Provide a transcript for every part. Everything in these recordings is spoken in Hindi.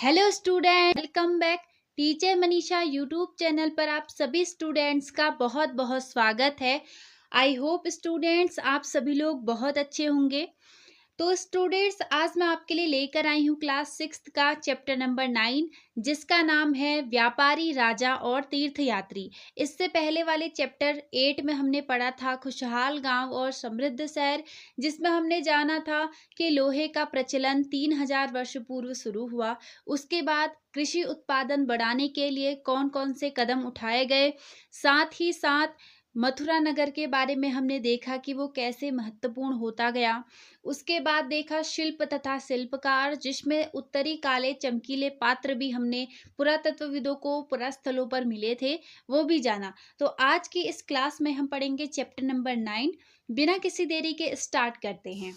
Hello student, welcome back. Teacher Manisha YouTube channel पर आप सभी स्टूडेंट्स का बहुत बहुत स्वागत है। आई होप स्टूडेंट्स आप सभी लोग बहुत अच्छे होंगे। तो स्टूडेंट्स, आज मैं आपके लिए लेकर आई हूँ क्लास 6 का चैप्टर नंबर 9, जिसका नाम है व्यापारी, राजा और तीर्थयात्री। इससे पहले वाले चैप्टर 8 में हमने पढ़ा था खुशहाल गांव और समृद्ध शहर, जिसमें हमने जाना था कि लोहे का प्रचलन 3000 वर्ष पूर्व शुरू हुआ। उसके बाद कृषि उत्पादन बढ़ाने के लिए कौन कौन से कदम उठाए गए, साथ ही साथ मथुरा नगर के बारे में हमने देखा कि वो कैसे महत्वपूर्ण होता गया। उसके बाद देखा शिल्प तथा शिल्पकार, जिसमें उत्तरी काले चमकीले पात्र भी हमने पुरातत्वविदों को पुरास्थलों पर मिले थे, वो भी जाना। तो आज की इस क्लास में हम पढ़ेंगे चैप्टर नंबर 9। बिना किसी देरी के स्टार्ट करते हैं।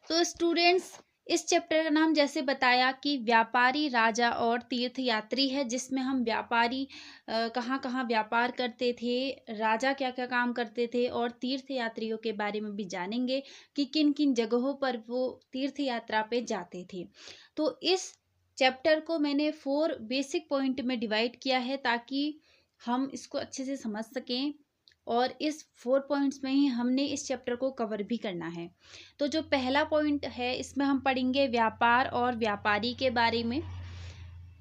तो स्टूडेंट्स, इस चैप्टर का नाम जैसे बताया कि व्यापारी, राजा और तीर्थयात्री है, जिसमें हम व्यापारी कहाँ कहाँ व्यापार करते थे, राजा क्या क्या काम करते थे और तीर्थयात्रियों के बारे में भी जानेंगे कि किन किन जगहों पर वो तीर्थ यात्रा पे जाते थे। तो इस चैप्टर को मैंने 4 बेसिक पॉइंट में डिवाइड किया है ताकि हम इसको अच्छे से समझ सकें, और इस 4 पॉइंट्स में ही हमने इस चैप्टर को कवर भी करना है। तो जो पहला पॉइंट है, इसमें हम पढ़ेंगे व्यापार और व्यापारी के बारे में,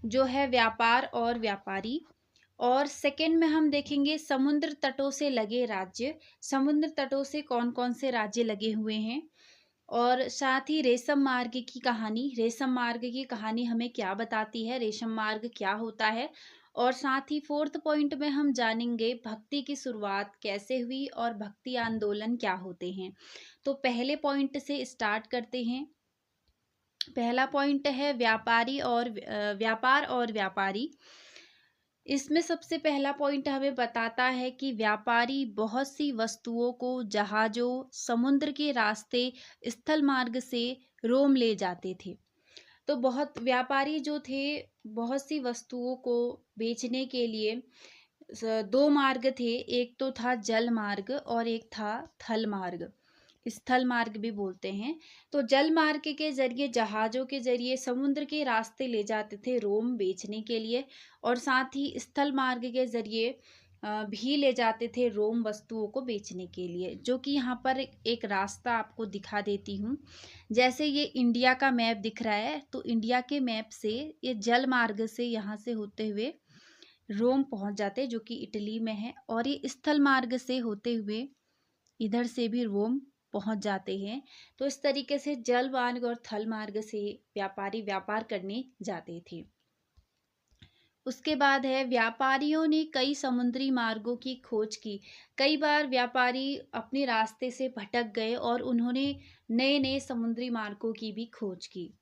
जो है व्यापार और व्यापारी। और सेकंड में हम देखेंगे समुद्र तटों से लगे राज्य, समुद्र तटों से कौन कौन से राज्य लगे हुए हैं। और साथ ही रेशम मार्ग की कहानी, रेशम मार्ग की कहानी हमें क्या बताती है, रेशम मार्ग क्या होता है। और साथ ही फोर्थ पॉइंट में हम जानेंगे भक्ति की शुरुआत कैसे हुई और भक्ति आंदोलन क्या होते हैं। तो पहले पॉइंट से स्टार्ट करते हैं। पहला पॉइंट है व्यापार और व्यापारी। इसमें सबसे पहला पॉइंट हमें बताता है कि व्यापारी बहुत सी वस्तुओं को जहाजों, समुद्र के रास्ते, स्थल मार्ग से रोम ले जाते थे। तो बहुत व्यापारी जो थे, बहुत सी वस्तुओं को बेचने के लिए 2 मार्ग थे। एक तो था जल मार्ग और एक था थल मार्ग, स्थल मार्ग भी बोलते हैं। तो जल मार्ग के जरिए, जहाजों के जरिए समुद्र के रास्ते ले जाते थे रोम बेचने के लिए, और साथ ही स्थल मार्ग के जरिए भी ले जाते थे रोम वस्तुओं को बेचने के लिए, जो कि यहाँ पर एक रास्ता आपको दिखा देती हूँ। जैसे ये इंडिया का मैप दिख रहा है, तो इंडिया के मैप से ये जल मार्ग से यहाँ से होते हुए रोम पहुँच जाते, जो कि इटली में है, और ये स्थल मार्ग से होते हुए इधर से भी रोम पहुंच जाते हैं। तो इस तरीके से जल मार्ग और थल मार्ग से व्यापारी व्यापार करने जाते थे। उसके बाद है व्यापारियों ने कई समुद्री मार्गों की खोज की। कई बार व्यापारी अपने रास्ते से भटक गए और उन्होंने नए नए समुद्री मार्गों की भी खोज की।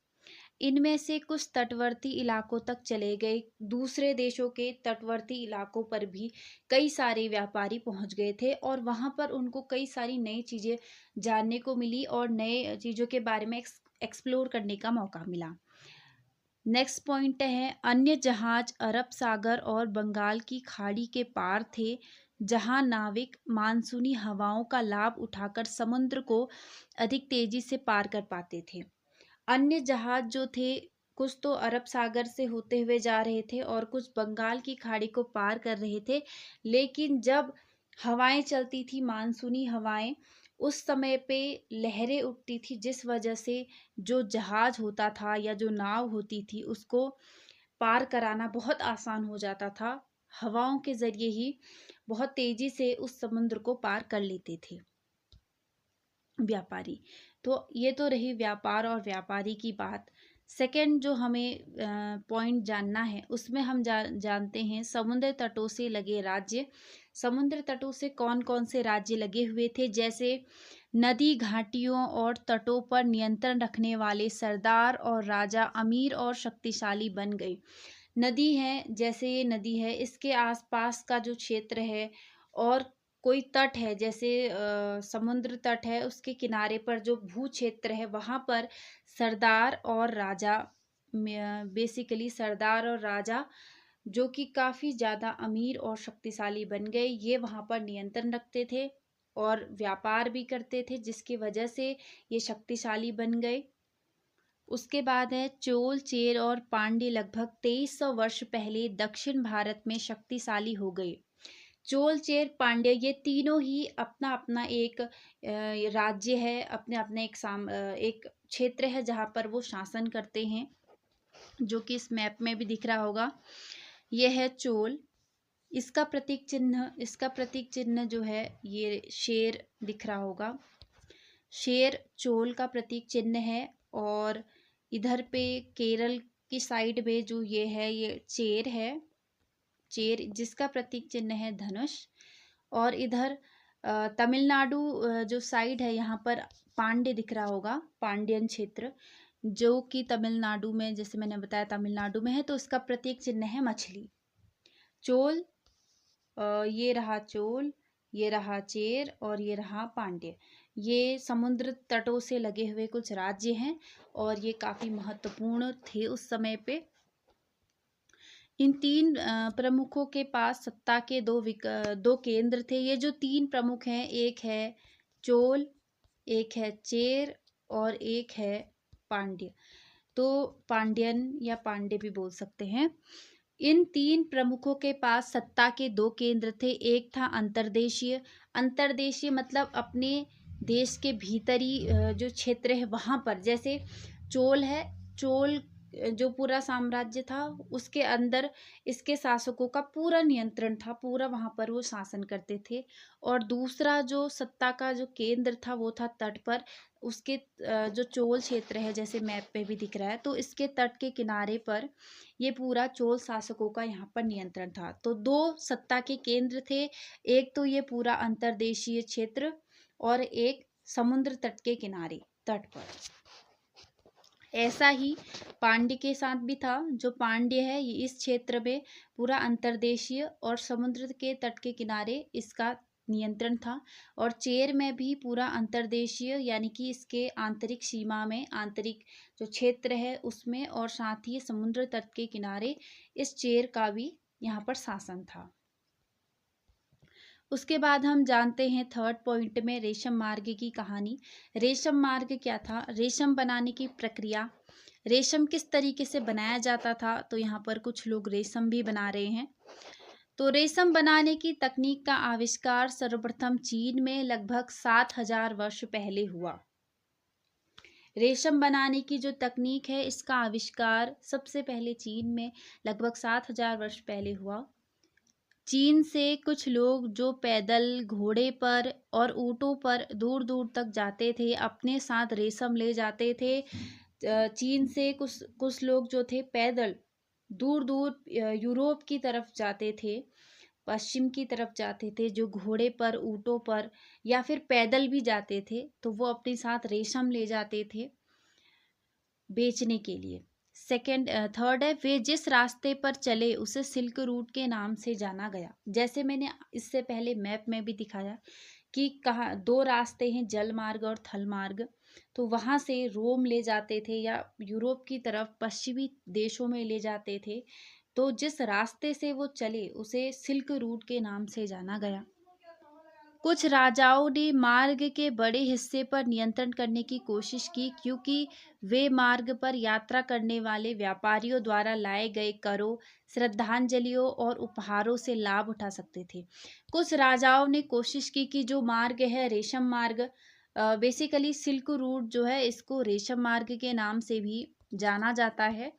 इनमें से कुछ तटवर्ती इलाकों तक चले गए, दूसरे देशों के तटवर्ती इलाकों पर भी कई सारे व्यापारी पहुंच गए थे, और वहां पर उनको कई सारी नई चीजें जानने को मिली और नए चीजों के बारे में एक्सप्लोर करने का मौका मिला। नेक्स्ट पॉइंट है अन्य जहाज अरब सागर और बंगाल की खाड़ी के पार थे, जहां नाविक मानसूनी हवाओं का लाभ उठाकर समुद्र को अधिक तेजी से पार कर पाते थे। अन्य जहाज जो थे, कुछ तो अरब सागर से होते हुए जा रहे थे और कुछ बंगाल की खाड़ी को पार कर रहे थे। लेकिन जब हवाएं चलती थी, मानसूनी हवाएं, उस समय पे लहरें उठती थी, जिस वजह से जो जहाज होता था या जो नाव होती थी, उसको पार कराना बहुत आसान हो जाता था। हवाओं के जरिए ही बहुत तेजी से उस समुद्र को पार कर लेते थे व्यापारी। तो ये तो रही व्यापार और व्यापारी की बात। सेकंड जो हमें पॉइंट जानना है, उसमें हम जानते हैं समुद्र तटों से लगे राज्य। समुद्र तटों से कौन कौन से राज्य लगे हुए थे, जैसे नदी घाटियों और तटों पर नियंत्रण रखने वाले सरदार और राजा अमीर और शक्तिशाली बन गए। नदी है, जैसे ये नदी है, इसके आसपास का जो क्षेत्र है, और कोई तट है, जैसे समुद्र तट है, उसके किनारे पर जो भू क्षेत्र है, वहाँ पर सरदार और राजा, बेसिकली सरदार और राजा जो कि काफ़ी ज़्यादा अमीर और शक्तिशाली बन गए, ये वहाँ पर नियंत्रण रखते थे और व्यापार भी करते थे, जिसकी वजह से ये शक्तिशाली बन गए। उसके बाद है चोल, चेर और पांड्य लगभग 2300 वर्ष पहले दक्षिण भारत में शक्तिशाली हो गए। चोल, चेर, पांड्य ये तीनों ही अपना अपना एक राज्य है, अपने अपने एक क्षेत्र है जहाँ पर वो शासन करते हैं, जो कि इस मैप में भी दिख रहा होगा। यह है चोल। इसका प्रतीक चिन्ह जो है ये शेर दिख रहा होगा। शेर चोल का प्रतीक चिन्ह है। और इधर पे केरल की साइड में जो ये है ये चेर है, चेर जिसका प्रतीक चिन्ह है धनुष। और इधर तमिलनाडु जो साइड है यहाँ पर पांड्य दिख रहा होगा, पांड्यन क्षेत्र जो कि तमिलनाडु में, जैसे मैंने बताया तमिलनाडु में है, तो इसका प्रतीक चिन्ह है मछली। चोल, ये रहा चोल, ये रहा चेर और ये रहा पांड्य। ये समुद्र तटों से लगे हुए कुछ राज्य हैं और ये काफी महत्वपूर्ण थे उस समय पे। इन तीन प्रमुखों के पास सत्ता के दो केंद्र थे। ये जो तीन प्रमुख हैं, एक है चोल, एक है चेर और एक है पांड्य, तो पांड्यन या पांड्य भी बोल सकते हैं। इन तीन प्रमुखों के पास सत्ता के दो केंद्र थे। एक था अंतर्देशीय मतलब अपने देश के भीतरी जो क्षेत्र है वहां पर, जैसे चोल है, चोल जो पूरा साम्राज्य था उसके अंदर इसके शासकों का पूरा नियंत्रण था, पूरा वहां पर वो शासन करते थे। और दूसरा जो सत्ता का जो केंद्र था वो था तट पर, उसके जो चोल क्षेत्र है जैसे मैप पे भी दिख रहा है, तो इसके तट के किनारे पर ये पूरा चोल शासकों का यहाँ पर नियंत्रण था। तो दो सत्ता के केंद्र थे, एक तो ये पूरा अंतर्देशीय क्षेत्र और एक समुद्र तट के किनारे तट पर। ऐसा ही पांड्य के साथ भी था। जो पांड्य है ये इस क्षेत्र में पूरा अंतर्देशीय और समुद्र के तट के किनारे इसका नियंत्रण था। और चेर में भी पूरा अंतर्देशीय यानी कि इसके आंतरिक सीमा में, आंतरिक जो क्षेत्र है उसमें, और साथ ही समुद्र तट के किनारे इस चेर का भी यहाँ पर शासन था। उसके बाद हम जानते हैं थर्ड पॉइंट में रेशम मार्ग की कहानी। रेशम मार्ग क्या था? रेशम बनाने की प्रक्रिया, रेशम किस तरीके से बनाया जाता था, तो यहाँ पर कुछ लोग रेशम भी बना रहे हैं। तो रेशम बनाने की तकनीक का आविष्कार सर्वप्रथम चीन में लगभग 7000 वर्ष पहले हुआ। रेशम बनाने की जो तकनीक है इसका आविष्कार सबसे पहले चीन में लगभग 7000 वर्ष पहले हुआ। चीन से कुछ लोग जो पैदल, घोड़े पर और ऊँटों पर दूर दूर तक जाते थे, अपने साथ रेशम ले जाते थे। चीन से कुछ लोग जो थे पैदल दूर दूर यूरोप की तरफ जाते थे, पश्चिम की तरफ जाते थे, जो घोड़े पर, ऊँटों पर या फिर पैदल भी जाते थे, तो वो अपने साथ रेशम ले जाते थे बेचने के लिए। थर्ड है, वे जिस रास्ते पर चले उसे सिल्क रूट के नाम से जाना गया। जैसे मैंने इससे पहले मैप में भी दिखाया कि कहाँ दो रास्ते हैं, जल मार्ग और थल मार्ग। तो वहां से रोम ले जाते थे या यूरोप की तरफ पश्चिमी देशों में ले जाते थे। तो जिस रास्ते से वो चले उसे सिल्क रूट के नाम से जाना गया। कुछ राजाओं ने मार्ग के बड़े हिस्से पर नियंत्रण करने की कोशिश की, क्योंकि वे मार्ग पर यात्रा करने वाले व्यापारियों द्वारा लाए गए करों, श्रद्धांजलियों और उपहारों से लाभ उठा सकते थे। कुछ राजाओं ने कोशिश की कि जो मार्ग है रेशम मार्ग, बेसिकली सिल्क रूट जो है इसको रेशम मार्ग के नाम से भी जाना जाता है।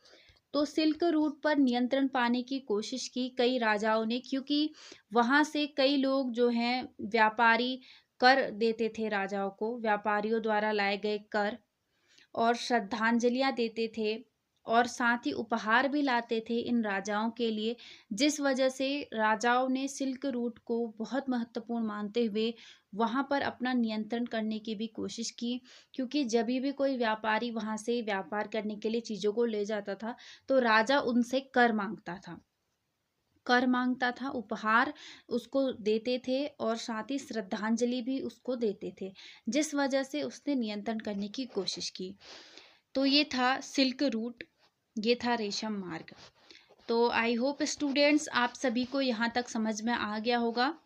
तो सिल्क रूट पर नियंत्रण पाने की कोशिश की कई राजाओं ने, क्योंकि वहां से कई लोग जो हैं व्यापारी कर देते थे राजाओं को, व्यापारियों द्वारा लाए गए कर और श्रद्धांजलियां देते थे और साथ ही उपहार भी लाते थे इन राजाओं के लिए। जिस वजह से राजाओं ने सिल्क रूट को बहुत महत्वपूर्ण मानते हुए वहां पर अपना नियंत्रण करने की भी कोशिश की, क्योंकि जब भी कोई व्यापारी वहां से व्यापार करने के लिए चीजों को ले जाता था तो राजा उनसे कर मांगता था, उपहार उसको देते थे और साथ ही श्रद्धांजलि भी उसको देते थे, जिस वजह से उसने नियंत्रण करने की कोशिश की। तो ये था सिल्क रूट, ये था रेशम मार्ग। तो आई होप स्टूडेंट्स आप सभी को यहाँ तक समझ में आ गया होगा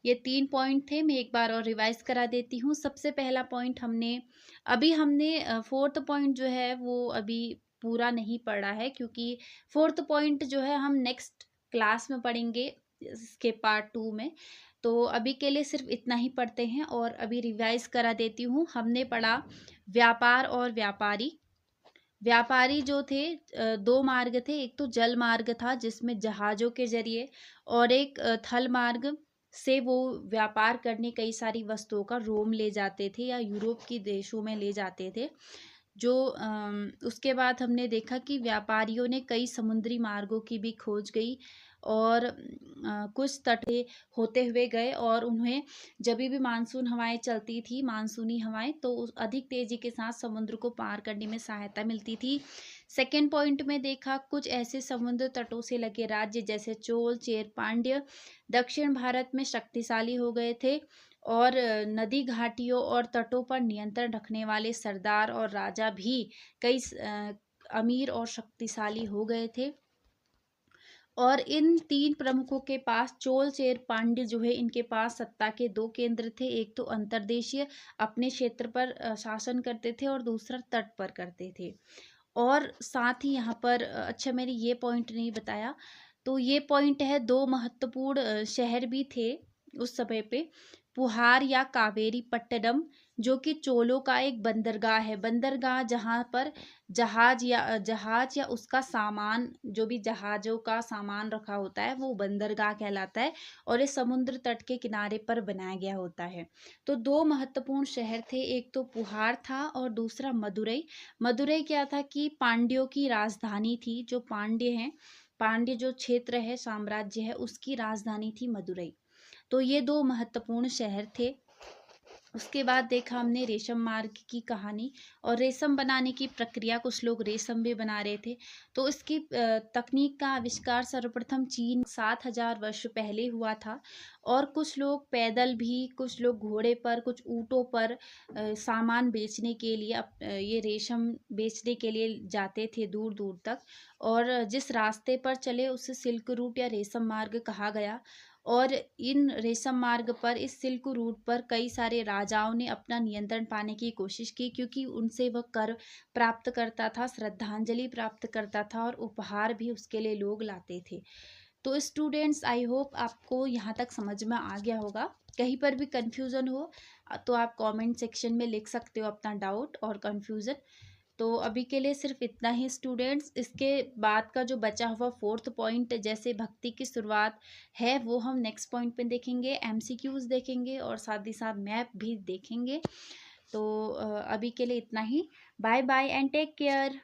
ये 3 पॉइंट थे, मैं एक बार और रिवाइज करा देती हूँ। सबसे पहला पॉइंट हमने 4th पॉइंट जो है वो अभी पूरा नहीं पढ़ा है, क्योंकि 4th पॉइंट जो है हम नेक्स्ट क्लास में पढ़ेंगे इसके पार्ट 2 में। तो अभी के लिए सिर्फ इतना ही पढ़ते हैं और अभी रिवाइज करा देती हूँ। हमने पढ़ा व्यापार और व्यापारी। व्यापारी जो थे, 2 मार्ग थे, एक तो जल मार्ग था जिसमें जहाज़ों के ज़रिए, और एक थल मार्ग से वो व्यापार करने कई सारी वस्तुओं का रोम ले जाते थे या यूरोप की देशों में ले जाते थे। उसके बाद हमने देखा कि व्यापारियों ने कई समुद्री मार्गों की भी खोज की, और कुछ तटे होते हुए गए, और उन्हें जभी भी मानसून हवाएं चलती थी, मानसूनी हवाएं, तो अधिक तेजी के साथ समुद्र को पार करने में सहायता मिलती थी। सेकेंड पॉइंट में देखा कुछ ऐसे समुद्र तटों से लगे राज्य जैसे चोल, चेर, पांड्य दक्षिण भारत में शक्तिशाली हो गए थे, और नदी घाटियों और तटों पर नियंत्रण रखने वाले सरदार और राजा भी अमीर और शक्तिशाली हो गए थे। और इन 3 प्रमुखों के पास, चोल, चेर, पांड्य जो है, इनके पास सत्ता के 2 केंद्र थे। एक तो अंतर्देशीय अपने क्षेत्र पर शासन करते थे, और दूसरा तट पर करते थे। और साथ ही यहाँ पर अच्छा, मैंने ये पॉइंट नहीं बताया, तो ये पॉइंट है, 2 महत्वपूर्ण शहर भी थे उस समय पे। पुहार या कावेरी पट्टनम, जो कि चोलों का एक बंदरगाह है। बंदरगाह जहाँ पर जहाज या उसका सामान, जो भी जहाज़ों का सामान रखा होता है, वो बंदरगाह कहलाता है, और ये समुद्र तट के किनारे पर बनाया गया होता है। तो 2 महत्वपूर्ण शहर थे, एक तो पुहार था और दूसरा मदुरई। मदुरई क्या था कि पांड्यों की राजधानी थी। जो पांड्य हैं, पांड्य जो क्षेत्र है, साम्राज्य है, उसकी राजधानी थी मदुरई। तो ये 2 महत्वपूर्ण शहर थे। उसके बाद देखा हमने रेशम मार्ग की कहानी, और रेशम बनाने की प्रक्रिया, कुछ लोग रेशम भी बना रहे थे। तो इसकी तकनीक का आविष्कार सर्वप्रथम चीन 7000 वर्ष पहले हुआ था, और कुछ लोग पैदल भी, कुछ लोग घोड़े पर, कुछ ऊँटों पर सामान बेचने के लिए, ये रेशम बेचने के लिए जाते थे दूर दूर तक, और जिस रास्ते पर चले उसे सिल्क रूट या रेशम मार्ग कहा गया। और इन रेशम मार्ग पर, इस सिल्क रूट पर कई सारे राजाओं ने अपना नियंत्रण पाने की कोशिश की, क्योंकि उनसे वह कर प्राप्त करता था, श्रद्धांजलि प्राप्त करता था, और उपहार भी उसके लिए लोग लाते थे। तो स्टूडेंट्स, आई होप आपको यहाँ तक समझ में आ गया होगा। कहीं पर भी कंफ्यूजन हो तो आप कमेंट सेक्शन में लिख सकते हो अपना डाउट और कंफ्यूजन। तो अभी के लिए सिर्फ इतना ही स्टूडेंट्स। इसके बाद का जो बचा हुआ 4th पॉइंट, जैसे भक्ति की शुरुआत है, वो हम नेक्स्ट पॉइंट पे देखेंगे, एमसीक्यूज देखेंगे, और साथ ही साथ मैप भी देखेंगे। तो अभी के लिए इतना ही। Bye bye and take care.